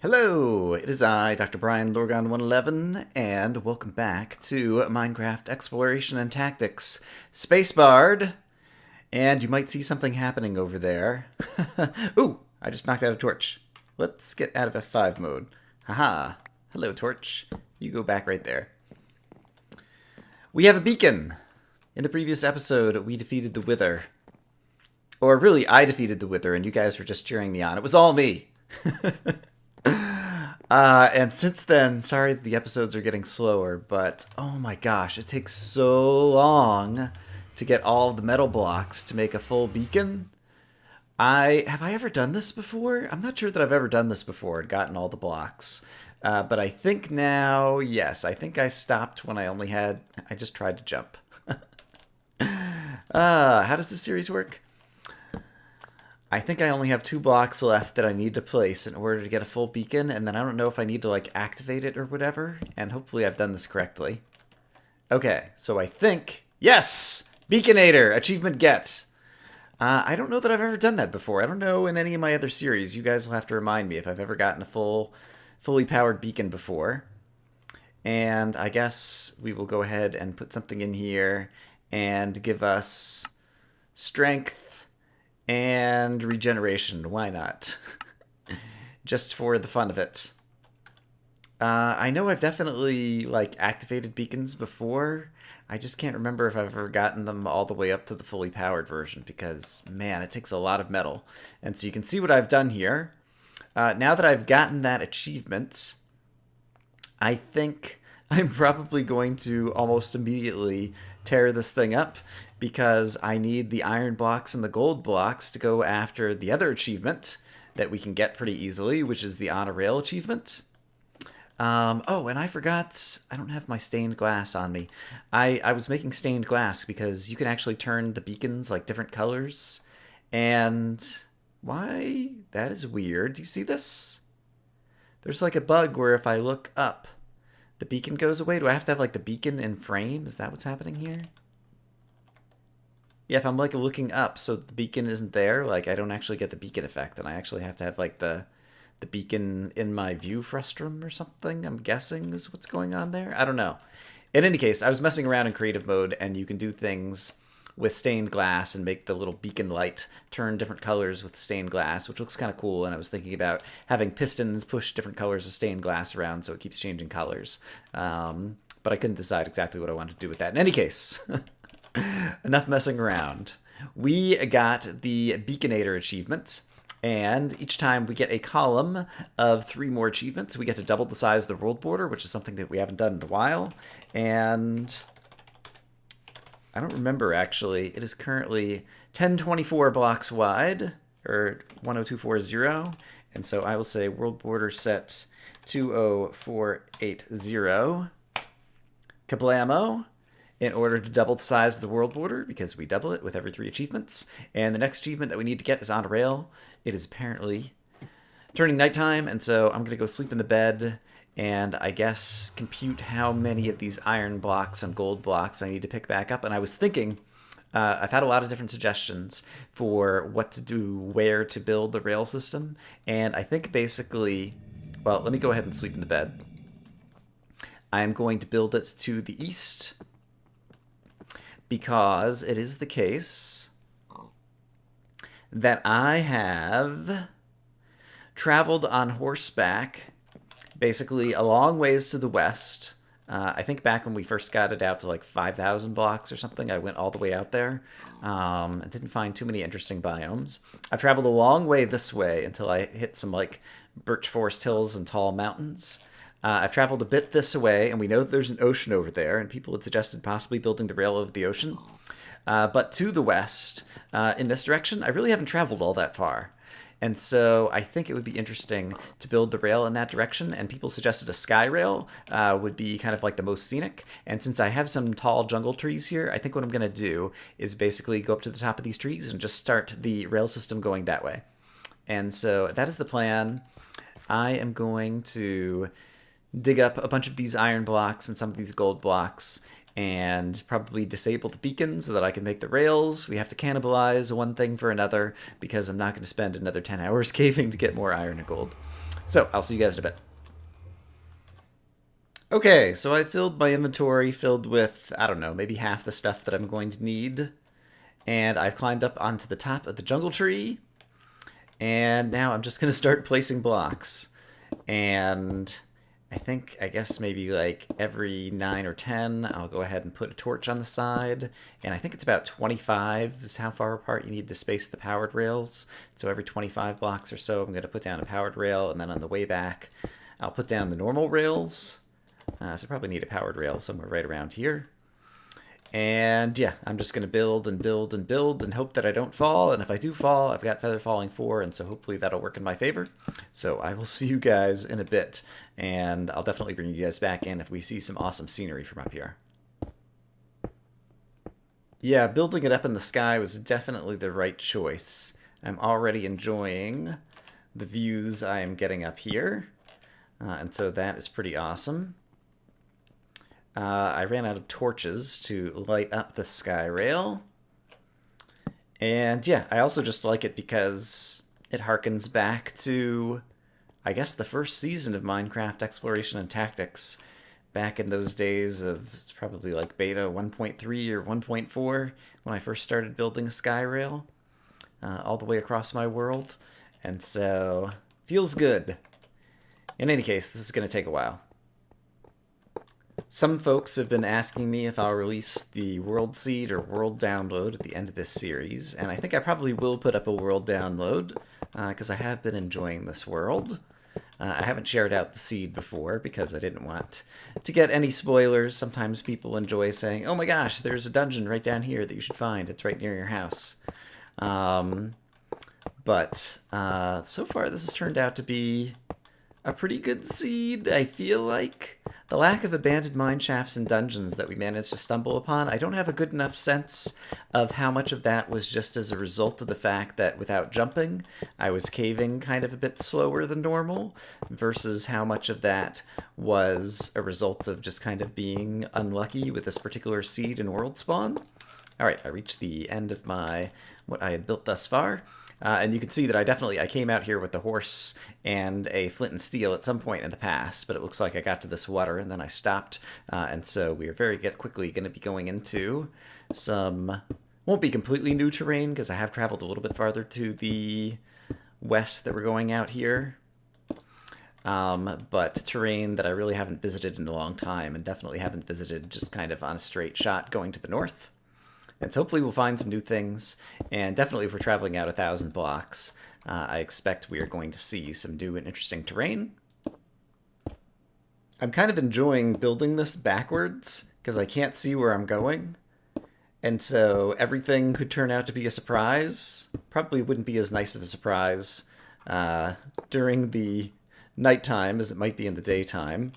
Hello, it is I, Dr. Brian Lorgon111, and welcome back to Minecraft Exploration and Tactics Spacebarred. And you might see something happening over there. Ooh, I just knocked out a torch. Let's get out of F5 mode. Haha. Hello, torch. You go back right there. We have a beacon. In the previous episode, we defeated the Wither. Or really, I defeated the Wither, and you guys were just cheering me on. It was all me. And since then, sorry the episodes are getting slower, but oh my gosh, it takes so long to get all the metal blocks to make a full beacon. Have I ever done this before? I'm not sure that I've ever done this before and gotten all the blocks. But I think now, yes, I think I stopped when I just tried to jump. How does this series work? I think I only have 2 blocks left that I need to place in order to get a full beacon, and then I don't know if I need to, like, activate it or whatever, and hopefully I've done this correctly. Okay, so I think... Yes! Beaconator! Achievement get! I don't know that I've ever done that before. I don't know in any of my other series. You guys will have to remind me if I've ever gotten a fully powered beacon before. And I guess we will go ahead and put something in here and give us strength and regeneration. Why not? Just for the fun of it. I know I've definitely activated beacons before. I just can't remember if I've ever gotten them all the way up to the fully powered version because, man, it takes a lot of metal. And so you can see what I've done here. Now that I've gotten that achievement, I think I'm probably going to almost immediately tear this thing up because I need the iron blocks and the gold blocks to go after the other achievement that we can get pretty easily, which is the on a rail achievement. Oh, and I forgot, I don't have my stained glass on me. I was making stained glass because you can actually turn the beacons like different colors. And why? That is weird. Do you see this? There's like a bug where if I look up, the beacon goes away. Do I have to have like the beacon in frame? Is that what's happening here? Yeah, if I'm like looking up so the beacon isn't there, like I don't actually get the beacon effect, and I actually have to have like the beacon in my view frustrum or something, I'm guessing is what's going on there. I don't know. In any case, I was messing around in creative mode, and you can do things with stained glass and make the little beacon light turn different colors with stained glass, which looks kind of cool. And I was thinking about having pistons push different colors of stained glass around so it keeps changing colors. But I couldn't decide exactly what I wanted to do with that. In any case, enough messing around. We got the Beaconator achievement. And each time we get a column of 3 more achievements, we get to double the size of the world border, which is something that we haven't done in a while. And I don't remember, actually. It is currently 1024 blocks wide, or 10240. And so I will say world border set 20480. Kablamo. In order to double the size of the world border, because we double it with every 3 achievements. And the next achievement that we need to get is on a rail. It is apparently turning nighttime, and so I'm going to go sleep in the bed and I guess compute how many of these iron blocks and gold blocks I need to pick back up. And I was thinking, I've had a lot of different suggestions for what to do, where to build the rail system. And I think basically, well, let me go ahead and sleep in the bed. I'm going to build it to the east, because it is the case that I have traveled on horseback basically a long ways to the west. I think back when we first got it out to like 5,000 blocks or something, I went all the way out there. I didn't find too many interesting biomes. I've traveled a long way this way until I hit some like birch forest hills and tall mountains. I've traveled a bit this way, and we know that there's an ocean over there, and people had suggested possibly building the rail over the ocean. But to the west, in this direction, I really haven't traveled all that far. And so I think it would be interesting to build the rail in that direction, and people suggested a Skyrail would be kind of like the most scenic. And since I have some tall jungle trees here, I think what I'm going to do is basically go up to the top of these trees and just start the rail system going that way. And so that is the plan. I am going to dig up a bunch of these iron blocks and some of these gold blocks and probably disable the beacon so that I can make the rails. We have to cannibalize one thing for another because I'm not going to spend another 10 hours caving to get more iron and gold. So I'll see you guys in a bit. Okay, so I filled my inventory filled with, I don't know, maybe half the stuff that I'm going to need. And I've climbed up onto the top of the jungle tree. And now I'm just going to start placing blocks. And I guess maybe like every 9 or 10, I'll go ahead and put a torch on the side. And I think it's about 25 is how far apart you need to space the powered rails. So every 25 blocks or so, I'm going to put down a powered rail. And then on the way back, I'll put down the normal rails. So probably need a powered rail somewhere right around here. And yeah, I'm just going to build and build and build and hope that I don't fall. And if I do fall, I've got Feather Falling 4, and so hopefully that'll work in my favor. So I will see you guys in a bit, and I'll definitely bring you guys back in if we see some awesome scenery from up here. Yeah, building it up in the sky was definitely the right choice. I'm already enjoying the views I am getting up here, and so that is pretty awesome. I ran out of torches to light up the Skyrail. And yeah, I also just like it because it harkens back to, I guess, the first season of Minecraft Exploration and Tactics. Back in those days of probably like beta 1.3 or 1.4 when I first started building a Skyrail all the way across my world. And so, feels good. In any case, this is going to take a while. Some folks have been asking me if I'll release the world seed or world download at the end of this series, and I think I probably will put up a world download, because I have been enjoying this world. I haven't shared out the seed before because I didn't want to get any spoilers. Sometimes people enjoy saying, oh my gosh, there's a dungeon right down here that you should find. It's right near your house. But so far this has turned out to be a pretty good seed, I feel like. The lack of abandoned mine shafts and dungeons that we managed to stumble upon, I don't have a good enough sense of how much of that was just as a result of the fact that without jumping, I was caving kind of a bit slower than normal, versus how much of that was a result of just kind of being unlucky with this particular seed and world spawn. Alright, I reached the end of what I had built thus far. And you can see that I came out here with the horse and a flint and steel at some point in the past, but it looks like I got to this water and then I stopped. And so we are very quickly going to be going into some, won't be completely new terrain because I have traveled a little bit farther to the west that we're going out here. But terrain that I really haven't visited in a long time and definitely haven't visited just kind of on a straight shot going to the north. And so hopefully we'll find some new things, and definitely if we're traveling out 1,000 blocks, I expect we are going to see some new and interesting terrain. I'm kind of enjoying building this backwards, because I can't see where I'm going, and so everything could turn out to be a surprise. Probably wouldn't be as nice of a surprise during the nighttime as it might be in the daytime.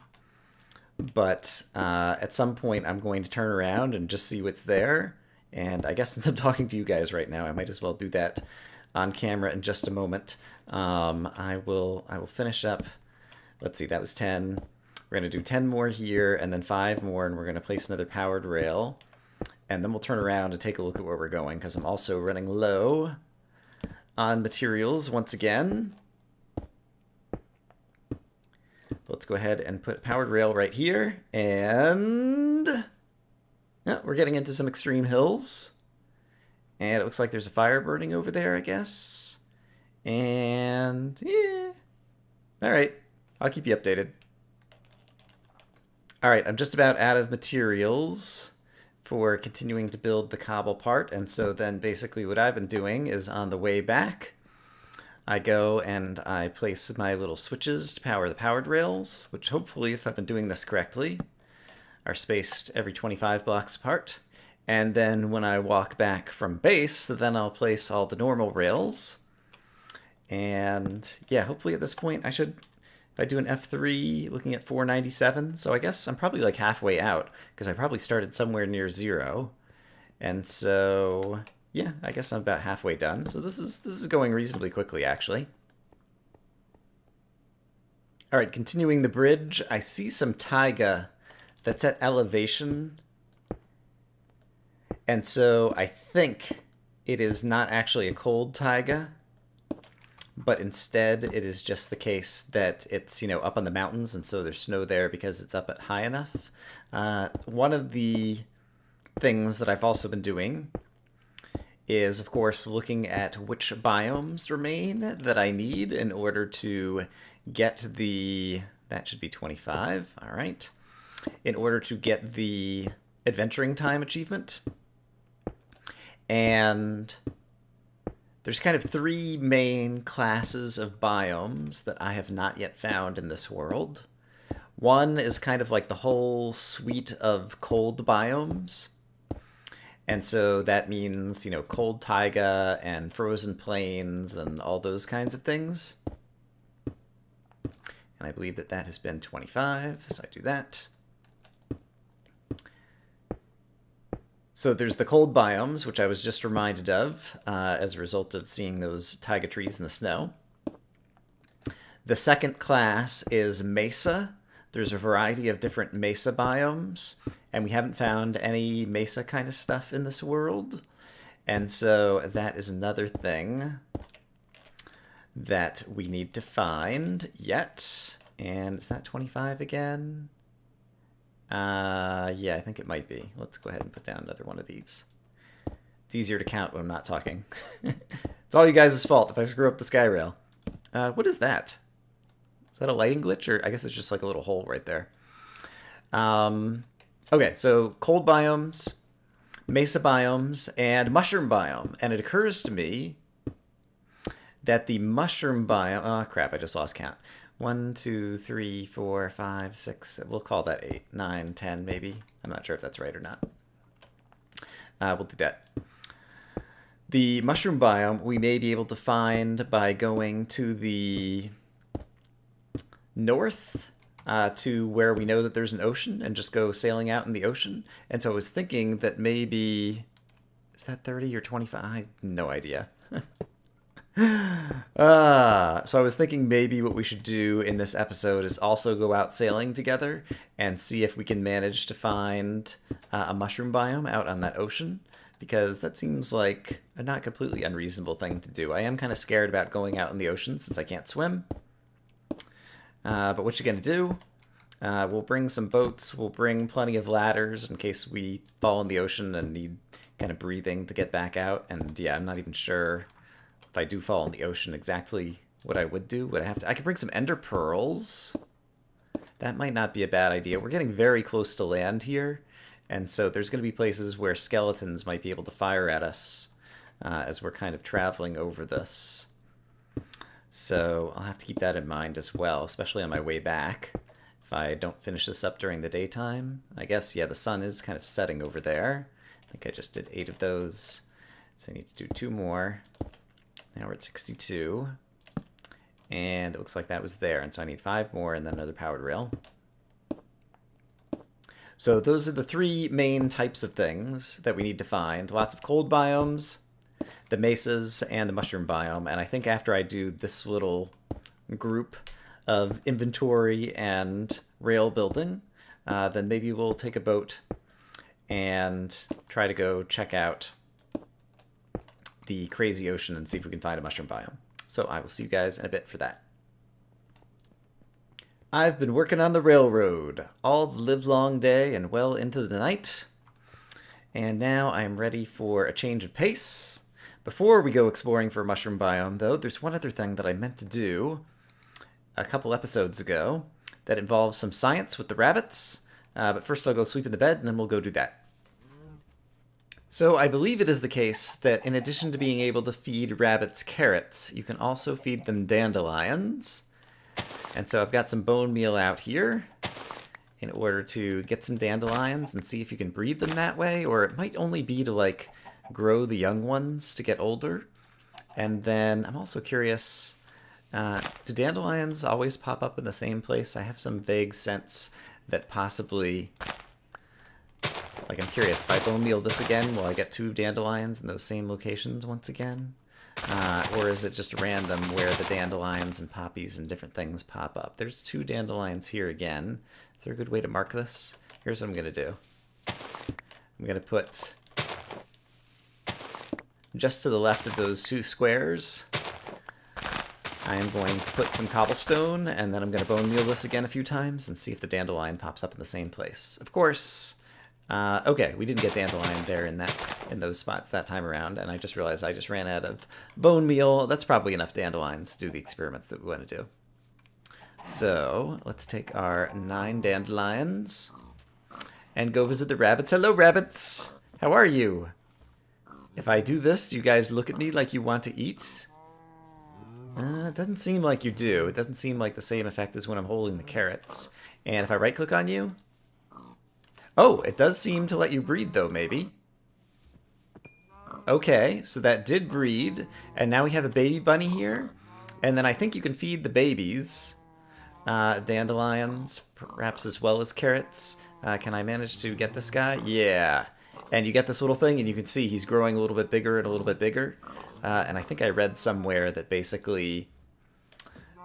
But at some point I'm going to turn around and just see what's there. And I guess since I'm talking to you guys right now, I might as well do that on camera in just a moment. I will finish up. Let's see, that was 10. We're going to do 10 more here, and then 5 more, and we're going to place another powered rail. And then we'll turn around and take a look at where we're going, because I'm also running low on materials once again. Let's go ahead and put powered rail right here, and... yeah, we're getting into some extreme hills. And it looks like there's a fire burning over there, I guess. And, yeah. Alright, I'll keep you updated. Alright, I'm just about out of materials for continuing to build the cobble part. And so then basically what I've been doing is on the way back, I go and I place my little switches to power the powered rails, which hopefully, if I've been doing this correctly, are spaced every 25 blocks apart. And then when I walk back from base, then I'll place all the normal rails. And yeah, hopefully at this point I should, if I do an F3, looking at 497. So I guess I'm probably like halfway out, because I probably started somewhere near 0. And so yeah, I guess I'm about halfway done. So this is going reasonably quickly, actually. All right, continuing the bridge, I see some taiga that's at elevation, and so I think it is not actually a cold taiga, but instead it is just the case that it's, up on the mountains, and so there's snow there because it's up at high enough. One of the things that I've also been doing is, of course, looking at which biomes remain that I need in order to get the... That should be 25, all right. In order to get the adventuring time achievement. And there's kind of 3 main classes of biomes that I have not yet found in this world. One is kind of like the whole suite of cold biomes. And so that means, cold taiga and frozen plains and all those kinds of things. And I believe that has been 25, so I do that. So there's the cold biomes, which I was just reminded of as a result of seeing those taiga trees in the snow. The second class is Mesa. There's a variety of different Mesa biomes, and we haven't found any Mesa kind of stuff in this world. And so that is another thing that we need to find yet. And is that 25 again? Yeah, I think it might be. Let's go ahead and put down another one of these. It's easier to count when I'm not talking. It's all you guys' fault if I screw up the Skyrail. What is that? Is that a lighting glitch? Or I guess it's just like a little hole right there. Okay, so cold biomes, mesa biomes, and mushroom biome. And it occurs to me that the mushroom biome... Oh, crap, I just lost count. 1, 2, 3, 4, 5, 6... We'll call that 8, 9, 10 maybe. I'm not sure if that's right or not. We'll do that. The mushroom biome we may be able to find by going to the north to where we know that there's an ocean and just go sailing out in the ocean. And so I was thinking that maybe... Is that 30 or 25? I have no idea. So I was thinking maybe what we should do in this episode is also go out sailing together and see if we can manage to find a mushroom biome out on that ocean, because that seems like a not completely unreasonable thing to do. I am kind of scared about going out in the ocean since I can't swim. But what you gonna do? We'll bring some boats, we'll bring plenty of ladders in case we fall in the ocean and need kind of breathing to get back out. And yeah, I'm not even sure if I do fall in the ocean exactly what I would do. Would I have to... I could bring some ender pearls. That might not be a bad idea. We're getting very close to land here, and so there's going to be places where skeletons might be able to fire at us as we're kind of traveling over this. So I'll have to keep that in mind as well, especially on my way back, if I don't finish this up during the daytime. I guess, yeah, the sun is kind of setting over there. I think I just did 8 of those, so I need to do 2 more. Now we're at 62, and it looks like that was there, and so I need 5 more and then another powered rail. So those are the 3 main types of things that we need to find. Lots of cold biomes, the mesas, and the mushroom biome. And I think after I do this little group of inventory and rail building, then maybe we'll take a boat and try to go check out the crazy ocean and see if we can find a mushroom biome. So I will see you guys in a bit for that. I've been working on the railroad all the livelong day and well into the night, and now I'm ready for a change of pace. Before we go exploring for a mushroom biome, though, there's one other thing that I meant to do a couple episodes ago that involves some science with the rabbits, but first I'll go sleep in the bed and then we'll go do that. So I believe it is the case that in addition to being able to feed rabbits carrots, you can also feed them dandelions. And so I've got some bone meal out here in order to get some dandelions and see if you can breed them that way, or it might only be to like grow the young ones to get older. And then I'm also curious, do dandelions always pop up in the same place? I have some vague sense that possibly... Like, I'm curious, if I bone meal this again, will I get 2 dandelions in those same locations once again? Or is it just random where the dandelions and poppies and different things pop up? There's 2 dandelions here again. Is there a good way to mark this? Here's what I'm going to do. I'm going to put just to the left of those 2 squares I am going to put some cobblestone, and then I'm going to bone meal this again a few times and see if the dandelion pops up in the same place. Of course. Okay, we didn't get dandelion there in those spots that time around, and I just realized I just ran out of bone meal. That's probably enough dandelions to do the experiments that we want to do. So let's take our 9 dandelions and go visit the rabbits. Hello, rabbits. How are you? If I do this, do you guys look at me like you want to eat? It doesn't seem like you do. It doesn't seem like the same effect as when I'm holding the carrots. And if I right-click on you... Oh, it does seem to let you breed, though, maybe. Okay, so that did breed. And now we have a baby bunny here. And then I think you can feed the babies. Dandelions, perhaps as well as carrots. Can I manage to get this guy? Yeah. And you get this little thing, and you can see he's growing a little bit bigger and a little bit bigger. And I think I read somewhere that basically,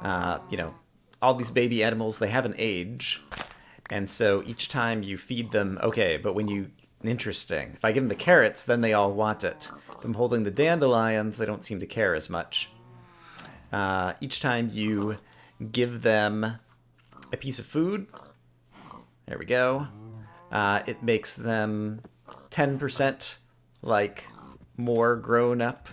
you know, all these baby animals, they have an age. And so each time you feed them, okay, but when you, interesting. If I give them the carrots, then they all want it. If I'm holding the dandelions, they don't seem to care as much. Each time you give them a piece of food, there we go, it makes them 10% like more grown up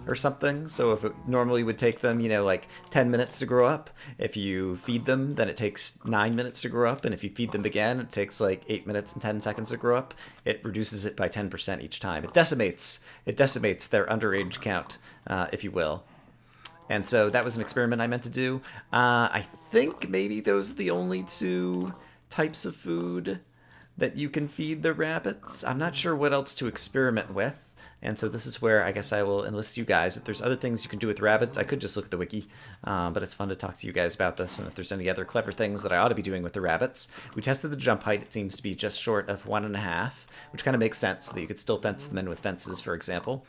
or something. So if it normally would take them, you know, like 10 minutes to grow up, if you feed them, then it takes 9 minutes to grow up. And if you feed them again, it takes like 8 minutes and 10 seconds to grow up. It reduces it by 10% each time. It decimates their underage count, if you will. And so that was an experiment I meant to do. I think maybe those are the only 2 types of food that you can feed the rabbits. I'm not sure what else to experiment with. And so this is where I guess I will enlist you guys. If there's other things you can do with rabbits, I could just look at the wiki. But it's fun to talk to you guys about this. And if there's any other clever things that I ought to be doing with the rabbits. We tested the jump height. It seems to be just short of 1.5, which kind of makes sense that you could still fence them in with fences, for example.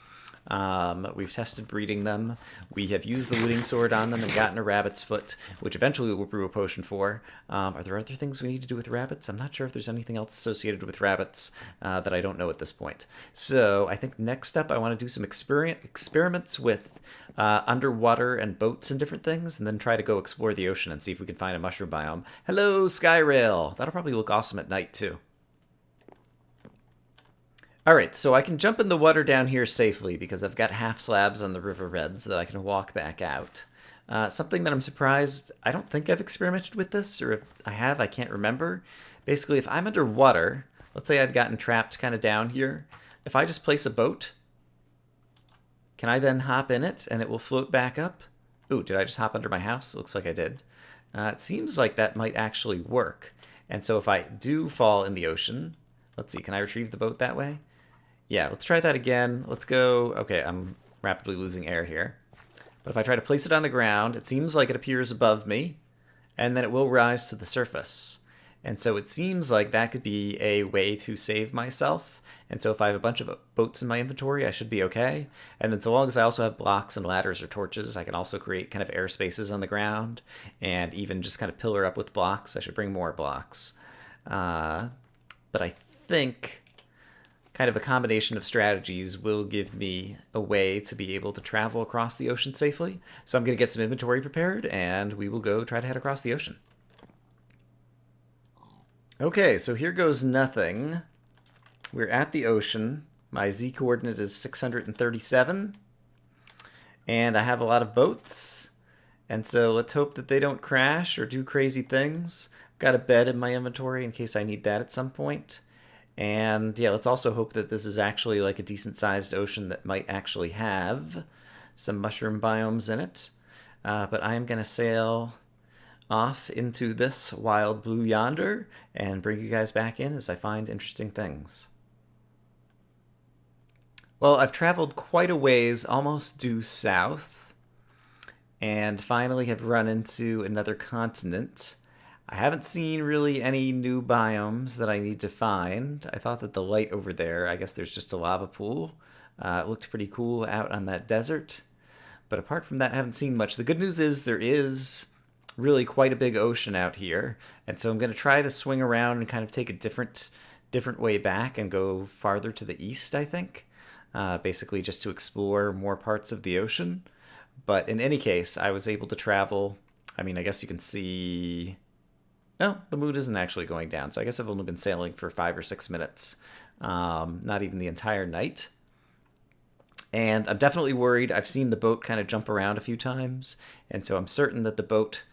We've tested breeding them. We have used the looting sword on them and gotten a rabbit's foot, which eventually we'll brew a potion for. Are there other things we need to do with rabbits? I'm not sure if there's anything else associated with rabbits that I don't know at this point. So I think next up I want to do some experiments with underwater and boats and different things, and then try to go explore the ocean and see if we can find a mushroom biome. Hello, Skyrail! That'll probably look awesome at night, too. Alright, so I can jump in the water down here safely because I've got half slabs on the river beds that I can walk back out. Something that I'm surprised, I don't think I've experimented with this, or if I have, I can't remember. Basically, if I'm underwater, let's say I'd gotten trapped kind of down here, if I just place a boat, can I then hop in it and it will float back up? Ooh, did I just hop under my house? It looks like I did. It seems like that might actually work. And so if I do fall in the ocean, let's see, can I retrieve the boat that way? Yeah, let's try that again. Let's go. Okay, I'm rapidly losing air here. But if I try to place it on the ground, it seems like it appears above me, and then it will rise to the surface. And so it seems like that could be a way to save myself. And so if I have a bunch of boats in my inventory, I should be okay. And then so long as I also have blocks and ladders or torches, I can also create kind of air spaces on the ground, and even just kind of pillar up with blocks. I should bring more blocks. But I think kind of a combination of strategies will give me a way to be able to travel across the ocean safely. So I'm going to get some inventory prepared, and we will go try to head across the ocean. Okay, so here goes nothing. We're at the ocean. My Z coordinate is 637. And I have a lot of boats. And so let's hope that they don't crash or do crazy things. Got a bed in my inventory in case I need that at some point. And yeah, let's also hope that this is actually like a decent sized ocean that might actually have some mushroom biomes in it. But I am going to sail off into this wild blue yonder and bring you guys back in as I find interesting things. Well, I've traveled quite a ways, almost due south, and finally have run into another continent. I haven't seen really any new biomes that I need to find. I thought that the light over there, I guess there's just a lava pool. It looked pretty cool out on that desert. But apart from that, I haven't seen much. The good news is there is really quite a big ocean out here. And so I'm going to try to swing around and kind of take a different way back and go farther to the east, I think. Basically just to explore more parts of the ocean. But in any case, I was able to travel. I mean, I guess you can see... No, the moon isn't actually going down, so I guess I've only been sailing for 5 or 6 minutes. Not even the entire night. And I'm definitely worried. I've seen the boat kind of jump around a few times, and so I'm certain that the boat,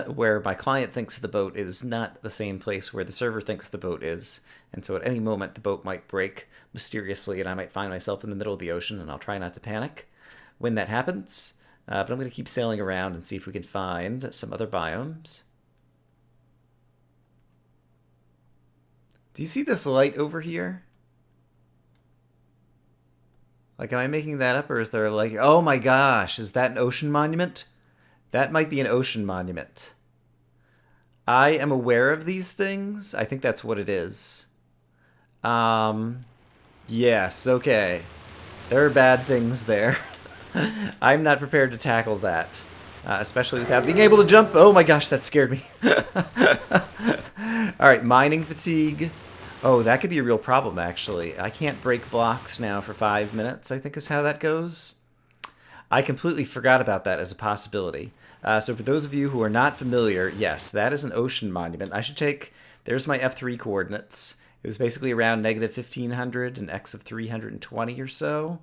where my client thinks the boat is, not the same place where the server thinks the boat is. And so at any moment, the boat might break mysteriously, and I might find myself in the middle of the ocean, and I'll try not to panic when that happens. But I'm going to keep sailing around and see if we can find some other biomes. Do you see this light over here? Like, am I making that up, or is there like... Oh my gosh, is that an ocean monument? That might be an ocean monument. I am aware of these things. I think that's what it is. Yes, okay. There are bad things there. I'm not prepared to tackle that. Especially without being able to jump. Oh my gosh, that scared me. Alright, mining fatigue. Oh, that could be a real problem, actually. I can't break blocks now for 5 minutes, I think is how that goes. I completely forgot about that as a possibility. So for those of you who are not familiar, yes, that is an ocean monument. I should take... There's my F3 coordinates. It was basically around negative 1,500 and x of 320 or so.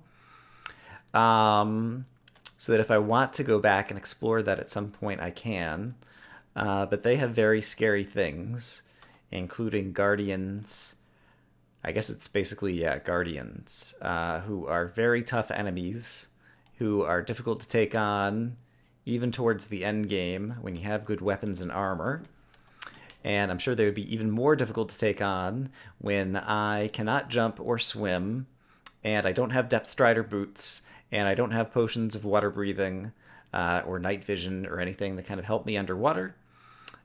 So that if I want to go back and explore that at some point, I can. But they have very scary things, including guardians. I guess it's basically, yeah, guardians, who are very tough enemies, who are difficult to take on, even towards the end game when you have good weapons and armor. And I'm sure they would be even more difficult to take on when I cannot jump or swim, and I don't have depth strider boots, and I don't have potions of water breathing or night vision or anything to kind of help me underwater.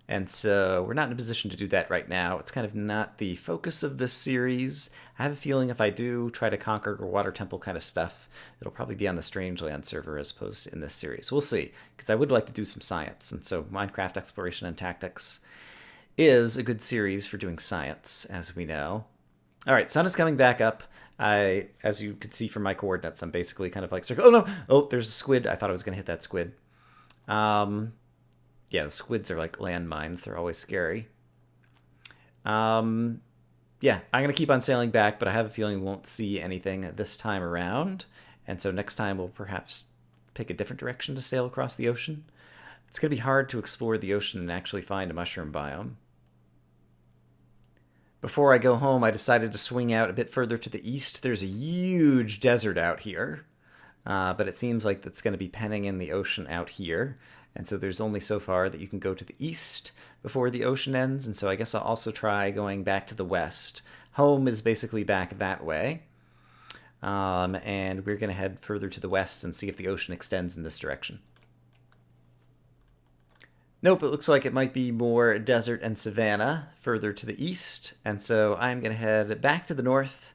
And so we're not in a position to do that right now. It's kind of not the focus of this series. I have a feeling if I do try to conquer water temple kind of stuff, it'll probably be on the Strangeland server as opposed to in this series. We'll see, because I would like to do some science. And so Minecraft Exploration and Tactics is a good series for doing science, as we know. All right, sun is coming back up. As you can see from my coordinates, I'm basically kind of like, oh no, oh, there's a squid. I thought I was gonna hit that squid. Yeah, the squids are like landmines. They're always scary. Yeah, I'm gonna keep on sailing back, but I have a feeling we won't see anything this time around. And so next time we'll perhaps pick a different direction to sail across the ocean. It's gonna be hard to explore the ocean and actually find a mushroom biome. Before I go home, I decided to swing out a bit further to the east. There's a huge desert out here, but it seems like it's going to be penning in the ocean out here. And so there's only so far that you can go to the east before the ocean ends, and so I guess I'll also try going back to the west. Home is basically back that way, and we're going to head further to the west and see if the ocean extends in this direction. Nope, it looks like it might be more desert and savanna further to the east, and so I'm going to head back to the north,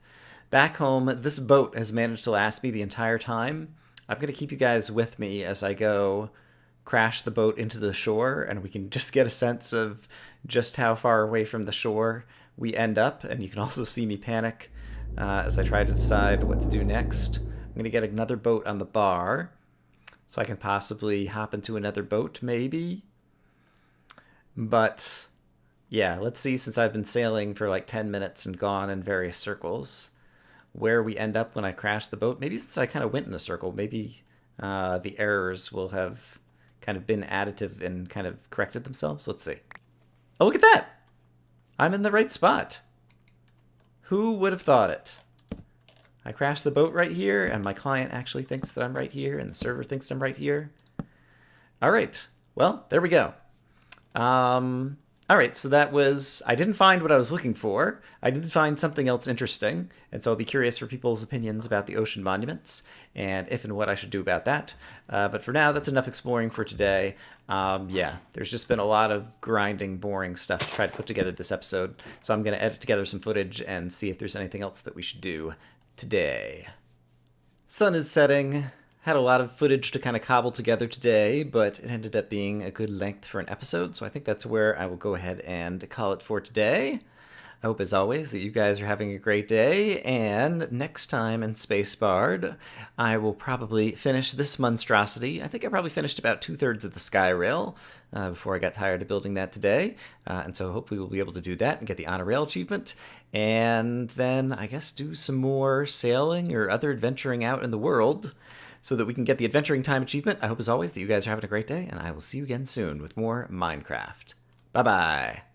back home. This boat has managed to last me the entire time. I'm going to keep you guys with me as I go crash the boat into the shore, and we can just get a sense of just how far away from the shore we end up, and you can also see me panic as I try to decide what to do next. I'm going to get another boat on the bar, so I can possibly hop into another boat, maybe. But yeah, let's see, since I've been sailing for like 10 minutes and gone in various circles, where we end up when I crash the boat. Maybe since I kind of went in a circle, maybe the errors will have kind of been additive and kind of corrected themselves. Let's see. Oh, look at that! I'm in the right spot. Who would have thought it? I crashed the boat right here, and my client actually thinks that I'm right here, and the server thinks I'm right here. All right. Well, there we go. All right, so that was... I didn't find what I was looking for. I did find something else interesting, and so I'll be curious for people's opinions about the ocean monuments, and if and what I should do about that. But for now, that's enough exploring for today. Yeah, there's just been a lot of grinding, boring stuff to try to put together this episode, so I'm going to edit together some footage and see if there's anything else that we should do today. Sun is setting. Had a lot of footage to kind of cobble together today, but it ended up being a good length for an episode, so I think that's where I will go ahead and call it for today. I hope, as always, that you guys are having a great day, and next time in SPACEBARR'D, I will probably finish this monstrosity. I think I probably finished about 2/3 of the Skyrail before I got tired of building that today, and so hopefully we'll be able to do that and get the Honor Rail achievement, and then I guess do some more sailing or other adventuring out in the world so that we can get the Adventuring Time achievement. I hope, as always, that you guys are having a great day, and I will see you again soon with more Minecraft. Bye-bye.